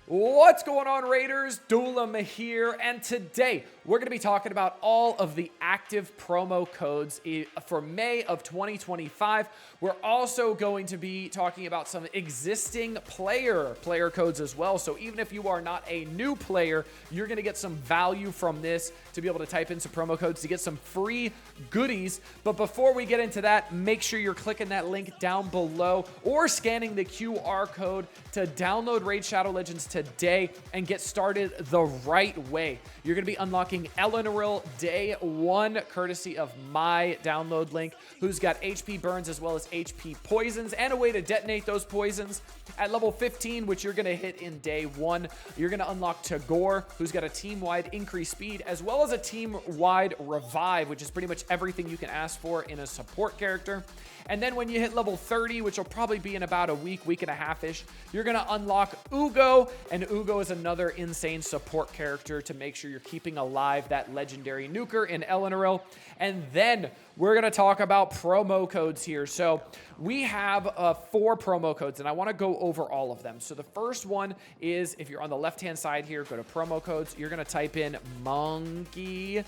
What's going on, Raiders? Duelam here, and today we're going to be talking about all of the active promo codes for May of 2025. We're also going to be talking about some existing player codes as well. So even if you are not a new player, you're going to get some value from this to be able to type in some promo codes to get some free goodies. But before we get into that, make sure you're clicking that link down below or scanning the QR code to download Raid Shadow Legends today and get started the right way. You're going to be unlocking Eleanor day 1 courtesy of my download link, who's got HP burns as well as HP poisons and a way to detonate those poisons. At level 15, which you're going to hit in day 1, you're going to unlock Tagore, who's got a team-wide increased speed as well as a team-wide revive, which is pretty much everything you can ask for in a support character. And then when you hit level 30, which will probably be in about a week and a half-ish, you're going to unlock Ugo, and Ugo is another insane support character to make sure you're keeping alive that legendary nuker in Eleanor. And then we're going to talk about promo codes here. So we have 4 promo codes, and I want to go over all of them. So the first one is, if you're on the left-hand side here, go to promo codes. You're going to type in Monkey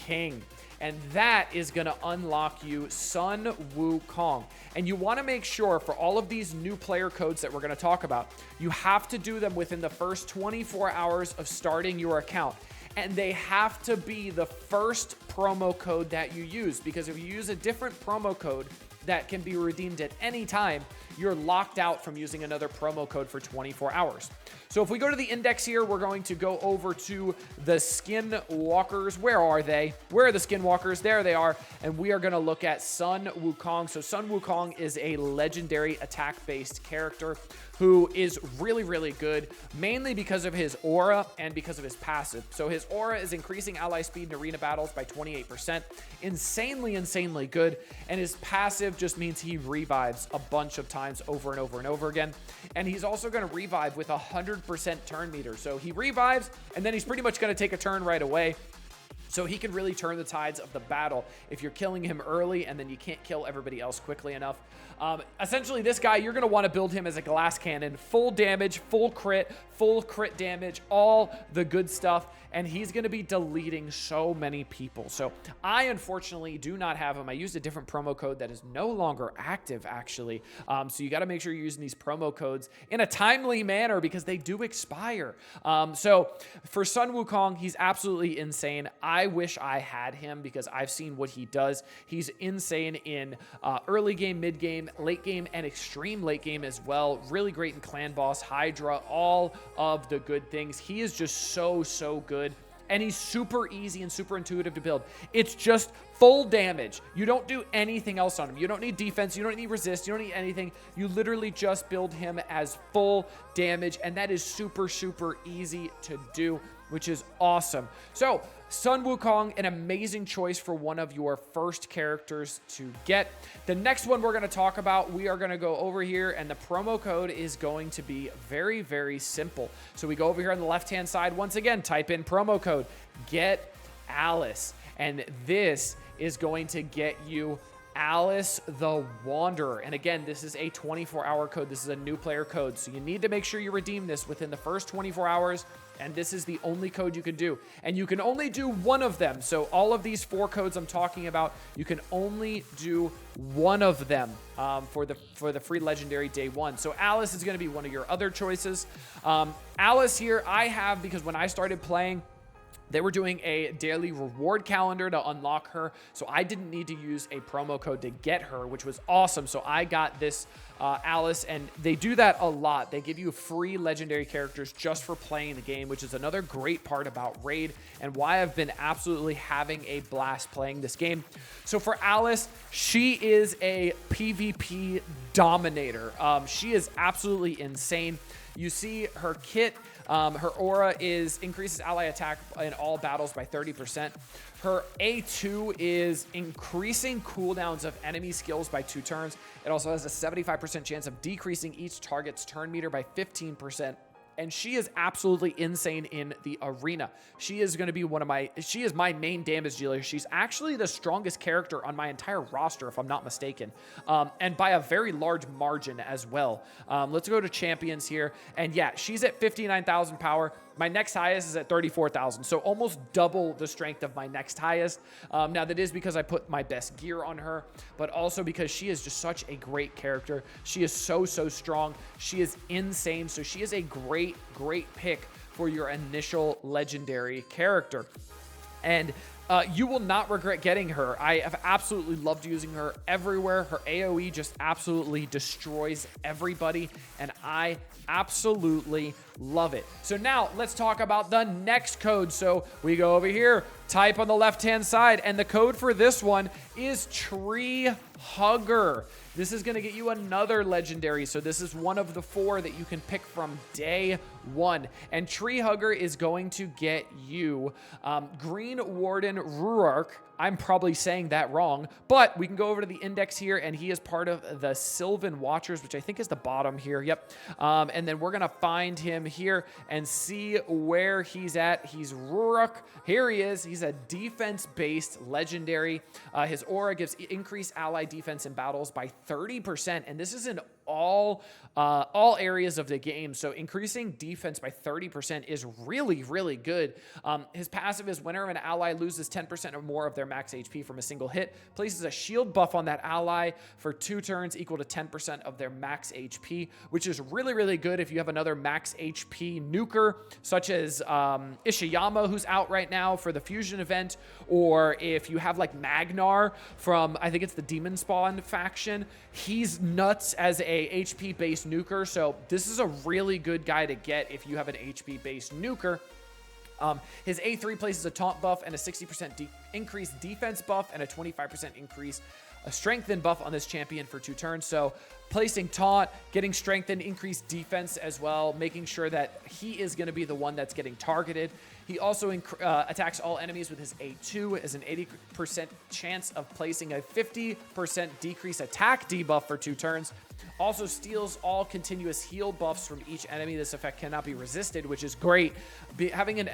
King. And that is going to unlock you Sun Wukong. And you want to make sure for all of these new player codes that we're going to talk about, you have to do them within the first 24 hours of starting your account. And they have to be the first promo code that you use, because if you use a different promo code that can be redeemed at any time, you're locked out from using another promo code for 24 hours. So if we go to the index here, we're going to go over to the Skinwalkers. Where are they? Where are the Skinwalkers? There they are. And we are going to look at Sun Wukong. So Sun Wukong is a legendary attack-based character who is really, really good, mainly because of his aura and because of his passive. So his aura is increasing ally speed in arena battles by 28%. Insanely good. And his passive just means he revives a bunch of times over and over again. And he's also going to revive with 100% turn meter. So he revives, and then he's pretty much going to take a turn right away. So he can really turn the tides of the battle if you're killing him early and then you can't kill everybody else quickly enough. Essentially, this guy, you're going to want to build him as a glass cannon. Full damage, full crit damage, all the good stuff. And he's going to be deleting so many people. So I, unfortunately, do not have him. I used a different promo code that is no longer active, actually. So you got to make sure you're using these promo codes in a timely manner because they do expire. So for Sun Wukong, he's absolutely insane. I wish I had him because I've seen what he does. He's insane in early game, mid game, late game, and extreme late game as well. Really great in Clan Boss, Hydra, all of the good things. He is just so good. And he's super easy and super intuitive to build. It's just full damage. You don't do anything else on him. You don't need defense. You don't need resist. You don't need anything. You literally just build him as full damage. And that is super easy to do, which is awesome. So Sun Wukong, an amazing choice for one of your first characters to get. The next one we're going to talk about, we are going to go over here, and the promo code is going to be very simple. So we go over here on the left-hand side. Once again, type in promo code, get Alice. And this is going to get you Alice the Wanderer. And again, this is a 24-hour code. This is a new player code. So you need to make sure you redeem this within the first 24 hours. And this is the only code you can do. And you can only do one of them. So all of these 4 codes I'm talking about, you can only do one of them for the free legendary day 1. So Alice is going to be one of your other choices. Alice here I have because when I started playing, they were doing a daily reward calendar to unlock her, so I didn't need to use a promo code to get her, which was awesome. So I got this Alice, and they do that a lot. They give you free legendary characters just for playing the game, which is another great part about Raid and why I've been absolutely having a blast playing this game. So for Alice, she is a PvP dominator. She is absolutely insane. You see her kit, her aura increases ally attack in all battles by 30%. Her A2 is increasing cooldowns of enemy skills by 2 turns. It also has a 75% chance of decreasing each target's turn meter by 15%. and she is absolutely insane in the arena. She is going to be she is my main damage dealer. She's actually the strongest character on my entire roster, if I'm not mistaken, and by a very large margin as well. Let's go to champions here, and yeah, she's at 59,000 power. My next highest is at 34,000, so almost double the strength of my next highest. Now, that is because I put my best gear on her, but also because she is just such a great character. She is so strong. She is insane, so she is a great pick for your initial legendary character. And you will not regret getting her. I have absolutely loved using her everywhere. Her AoE just absolutely destroys everybody, and I absolutely love it. So now let's talk about the next code. So we go over here, type on the left-hand side, and the code for this one is Tree Hugger. This is going to get you another legendary. So this is one of the 4 that you can pick from day 1. And Tree Hugger is going to get you Green Warden Ruark. I'm probably saying that wrong, but we can go over to the index here, and he is part of the Sylvan Watchers, which I think is the bottom here. Yep. And then we're going to find him here and see where he's at. He's Ruark. Here he is. He's a defense-based legendary. His aura gives increased ally defense in battles by 30%, and this is in all areas of the game. So increasing defense by 30% is really good. His passive is whenever an ally loses 10% or more of their max HP from a single hit, places a shield buff on that ally for 2 turns equal to 10% of their max HP, which is really good if you have another max HP nuker, such as Ishiyama, who's out right now for the fusion event, or if you have like Magnar from, I think it's the Demon Spawn faction. He's nuts as a HP based nuker, so this is a really good guy to get if you have an HP based nuker. His A3 places a taunt buff and a 60% increased defense buff and a 25% increase a strengthen buff on this champion for 2 turns. So placing taunt, getting strengthened, increased defense as well, making sure that he is going to be the one that's getting targeted. He also attacks all enemies with his A2 as an 80% chance of placing a 50% decrease attack debuff for 2 turns. Also steals all continuous heal buffs from each enemy. This effect cannot be resisted, which is great. Having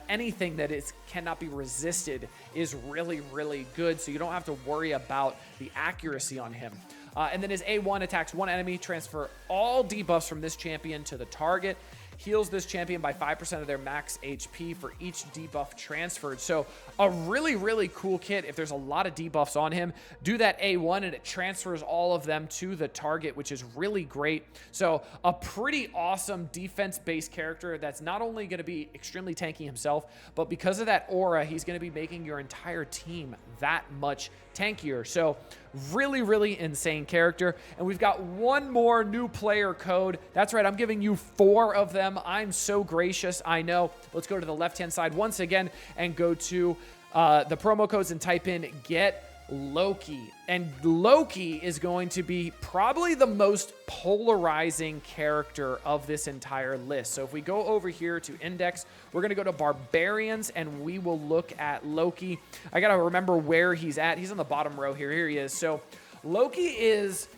anything that cannot be resisted is really good, so you don't have to worry about the accuracy on him. And then his A1 attacks 1 enemy, transfer all debuffs from this champion to the target. Heals this champion by 5% of their max HP for each debuff transferred. So a really cool kit. If there's a lot of debuffs on him, do that A1 and it transfers all of them to the target, which is really great. So a pretty awesome defense-based character that's not only going to be extremely tanky himself, but because of that aura, he's going to be making your entire team that much tankier. So really insane character. And we've got one more new player code. That's right, I'm giving you 4 of them. I'm so gracious, I know. Let's go to the left-hand side once again and go to the promo codes and type in get Loki. And Loki is going to be probably the most polarizing character of this entire list. So if we go over here to index, we're going to go to barbarians and we will look at Loki. I got to remember where he's at. He's on the bottom row here. Here he is. So Loki is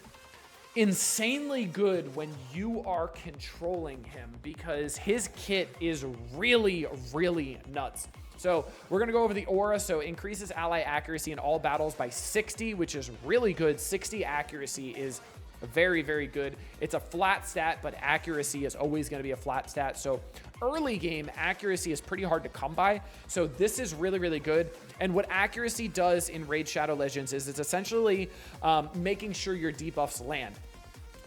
insanely good when you are controlling him because his kit is really nuts. So we're going to go over the aura. So increases ally accuracy in all battles by 60, which is really good. 60 accuracy is very good. It's a flat stat, but accuracy is always going to be a flat stat. So early game accuracy is pretty hard to come by. So this is really good. And what accuracy does in Raid Shadow Legends is it's essentially making sure your debuffs land.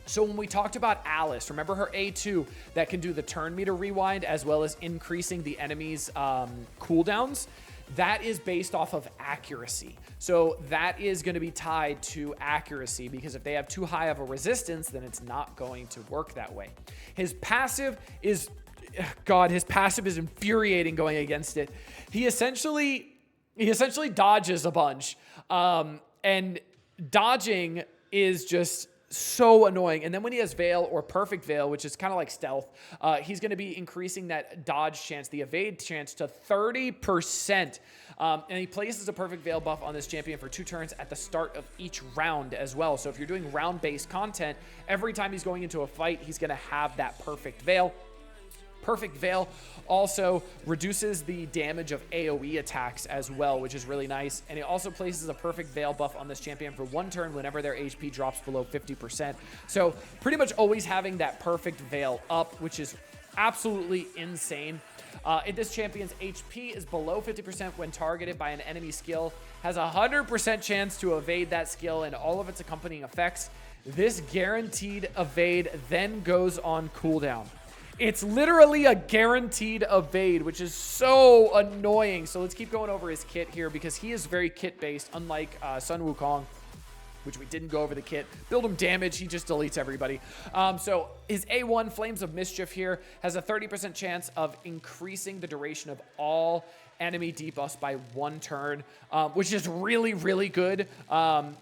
So when we talked about Alice, remember her A2 that can do the turn meter rewind as well as increasing the enemy's cooldowns? That is based off of accuracy. So that is going to be tied to accuracy because if they have too high of a resistance, then it's not going to work that way. His passive is, God, his passive is infuriating going against it. He essentially dodges a bunch. And dodging is just so annoying. And then when he has Veil or Perfect Veil, which is kind of like stealth, he's going to be increasing that dodge chance, the evade chance to 30%. And he places a Perfect Veil buff on this champion for 2 turns at the start of each round as well. So if you're doing round-based content, every time he's going into a fight, he's going to have that Perfect Veil. Perfect Veil also reduces the damage of AoE attacks as well, which is really nice. And it also places a Perfect Veil buff on this champion for 1 turn whenever their HP drops below 50%. So pretty much always having that Perfect Veil up, which is absolutely insane. If this champion's HP is below 50% when targeted by an enemy skill, has a 100% chance to evade that skill and all of its accompanying effects. This guaranteed evade then goes on cooldown. It's literally a guaranteed evade, which is so annoying. So let's keep going over his kit here because he is very kit-based, unlike Sun Wukong, which we didn't go over the kit. Build him damage, he just deletes everybody. So his A1, Flames of Mischief here, has a 30% chance of increasing the duration of all enemy debuffs by 1 turn, which is really, really good.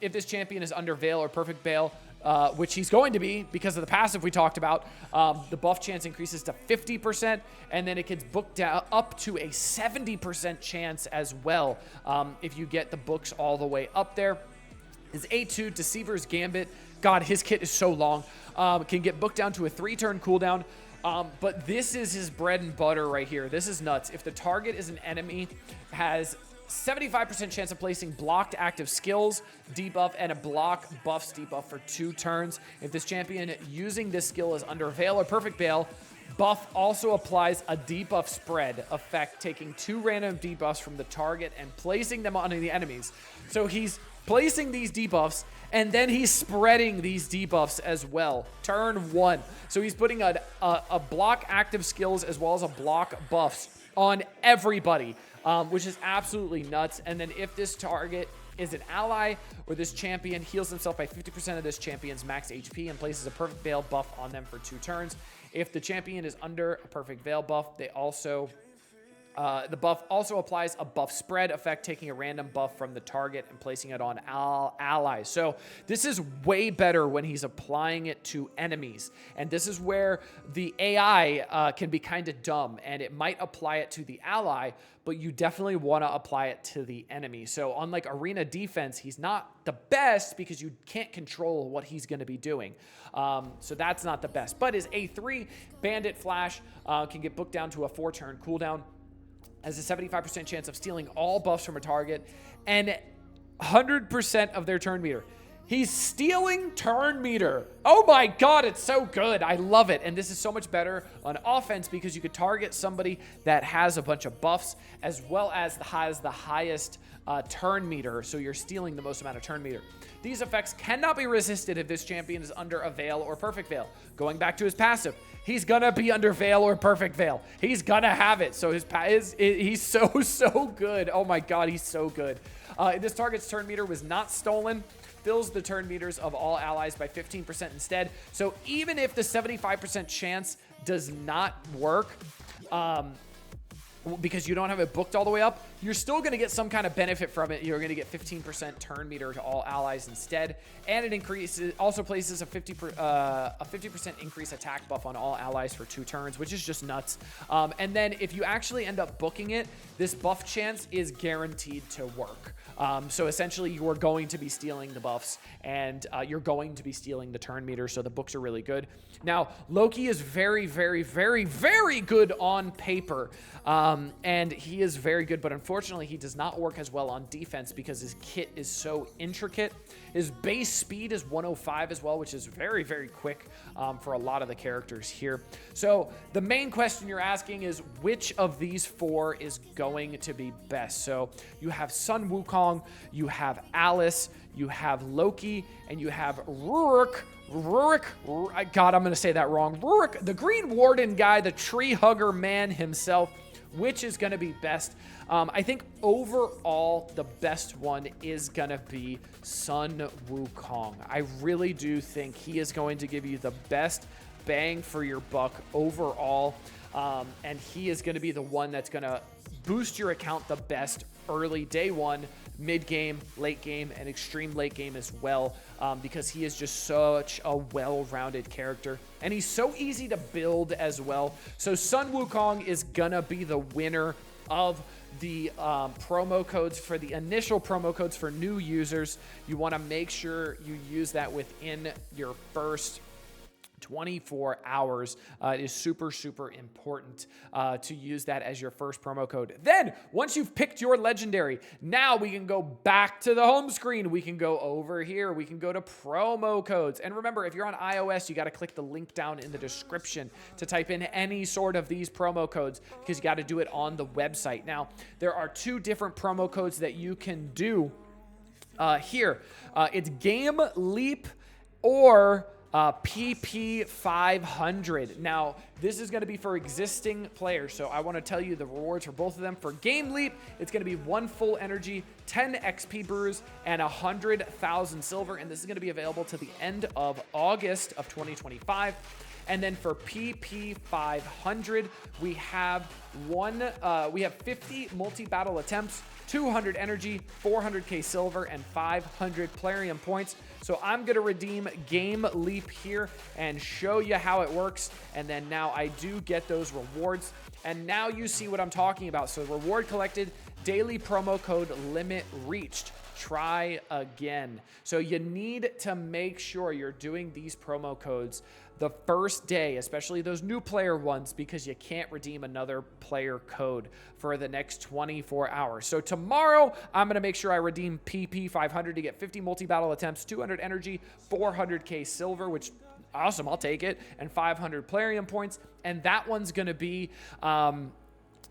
If this champion is under Veil or Perfect Veil, which he's going to be because of the passive we talked about, the buff chance increases to 50%, and then it gets booked up to a 70% chance as well if you get the books all the way up there. His A2, Deceiver's Gambit, God, his kit is so long, can get booked down to a 3-turn cooldown. But this is his bread and butter right here. This is nuts. If the target is an enemy, has 75% chance of placing blocked active skills, debuff, and a block buffs debuff for 2 turns. If this champion using this skill is under Veil or Perfect Veil, buff also applies a debuff spread effect, taking 2 random debuffs from the target and placing them on the enemies. So he's placing these debuffs, and then he's spreading these debuffs as well. Turn 1. So he's putting a block active skills as well as a block buffs on everybody, which is absolutely nuts. And then if this target is an ally or this champion heals himself by 50% of this champion's max HP and places a Perfect Veil buff on them for 2 turns. If the champion is under a Perfect Veil buff, they also... the buff also applies a buff spread effect, taking a random buff from the target and placing it on allies. So this is way better when he's applying it to enemies. And this is where the AI can be kind of dumb, and it might apply it to the ally, but you definitely want to apply it to the enemy. So unlike Arena Defense, he's not the best because you can't control what he's going to be doing. So that's not the best. But his A3, Bandit Flash, can get booked down to a 4-turn cooldown, has a 75% chance of stealing all buffs from a target, and 100% of their turn meter. He's stealing turn meter. Oh my God, it's so good. I love it. And this is so much better on offense because you could target somebody that has a bunch of buffs as well as has the highest turn meter, so you're stealing the most amount of turn meter. These effects cannot be resisted if this champion is under a Veil or Perfect Veil. Going back to his passive, he's gonna be under Veil or Perfect Veil. He's gonna have it. So he's so good. Oh my God, he's so good. This target's turn meter was not stolen. Fills the turn meters of all allies by 15% instead. So even if the 75% chance does not work, because you don't have it booked all the way up, you're still going to get some kind of benefit from it. You're going to get 15% turn meter to all allies instead, and it also places a 50% increase attack buff on all allies for 2 turns, which is just nuts. And then if you actually end up booking it, this buff chance is guaranteed to work. So essentially, you are going to be stealing the buffs, and you're going to be stealing the turn meter, so the books are really good. Now, Loki is very, very, very, very good on paper, and he is very good, but unfortunately, he does not work as well on defense because his kit is so intricate. His base speed is 105 as well, which is very, very quick for a lot of the characters here. So the main question you're asking is which of these 4 is going to be best? So you have Sun Wukong, you have Alice, you have Loki, and you have Rurik, God, I'm going to say that wrong. Rurik, the Green Warden guy, the tree hugger man himself. Which is going to be best? I think overall, the best one is going to be Sun Wukong. I really do think he is going to give you the best bang for your buck overall. And he is going to be the one that's going to boost your account the best early day 1, mid game, late game, and extreme late game as well, because he is just such a well-rounded character, and he's so easy to build as well. So Sun Wukong is gonna be the winner of the promo codes. For the initial promo codes for new users, you want to make sure you use that within your first 24 hours. It is super, super important to use that as your first promo code. Then, once you've picked your legendary, now we can go back to the home screen. We can go over here. We can go to promo codes. And remember, if you're on iOS, you got to click the link down in the description to type in any sort of these promo codes, because you got to do it on the website. Now, there are 2 different promo codes that you can do here. It's Game Leap or PP 500. Now, this is going to be for existing players, so I want to tell you the rewards for both of them. For Game Leap, it's going to be 1 full energy, 10 XP brews, and 100,000 silver, and this is going to be available to the end of August of 2025. And then for PP 500, we have 50 multi-battle attempts, 200 energy, 400k silver, and 500 Plarium points. So I'm gonna redeem Game Leap here and show you how it works. And then now I do get those rewards. And now you see what I'm talking about. So reward collected, daily promo code limit reached. Try again. So you need to make sure you're doing these promo codes the first day, especially those new player ones, because you can't redeem another player code for the next 24 hours. So tomorrow, I'm going to make sure I redeem PP 500 to get 50 multi-battle attempts, 200 energy, 400k silver, which awesome, I'll take it, and 500 Plarium points. And that one's going to be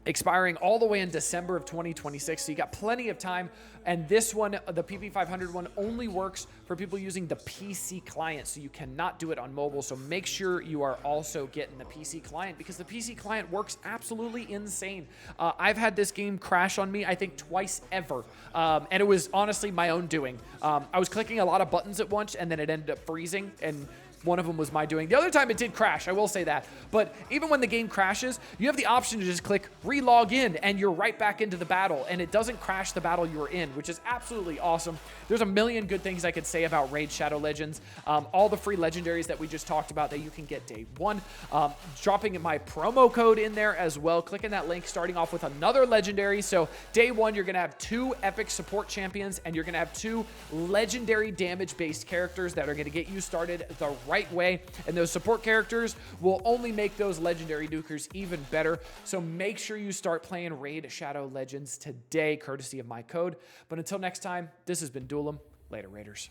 expiring all the way in December of 2026, so you got plenty of time. And this one, the PP500 one, only works for people using the PC client, so you cannot do it on mobile. So make sure you are also getting the PC client, because the PC client works absolutely insane. I've had this game crash on me, I think twice ever, and it was honestly my own doing. I was clicking a lot of buttons at once, and then it ended up freezing, and one of them was my doing. The other time it did crash, I will say that. But even when the game crashes, you have the option to just click re-log in and you're right back into the battle, and it doesn't crash the battle you were in, which is absolutely awesome. There's a million good things I could say about Raid Shadow Legends. All the free legendaries that we just talked about that you can get day 1. Dropping my promo code in there as well. Clicking that link, starting off with another legendary. So day 1, you're going to have 2 epic support champions, and you're going to have 2 legendary damage-based characters that are going to get you started the right way, and those support characters will only make those legendary nukers even better. So make sure you start playing Raid Shadow Legends today, courtesy of my code. But until next time, this has been Duelim. Later, Raiders.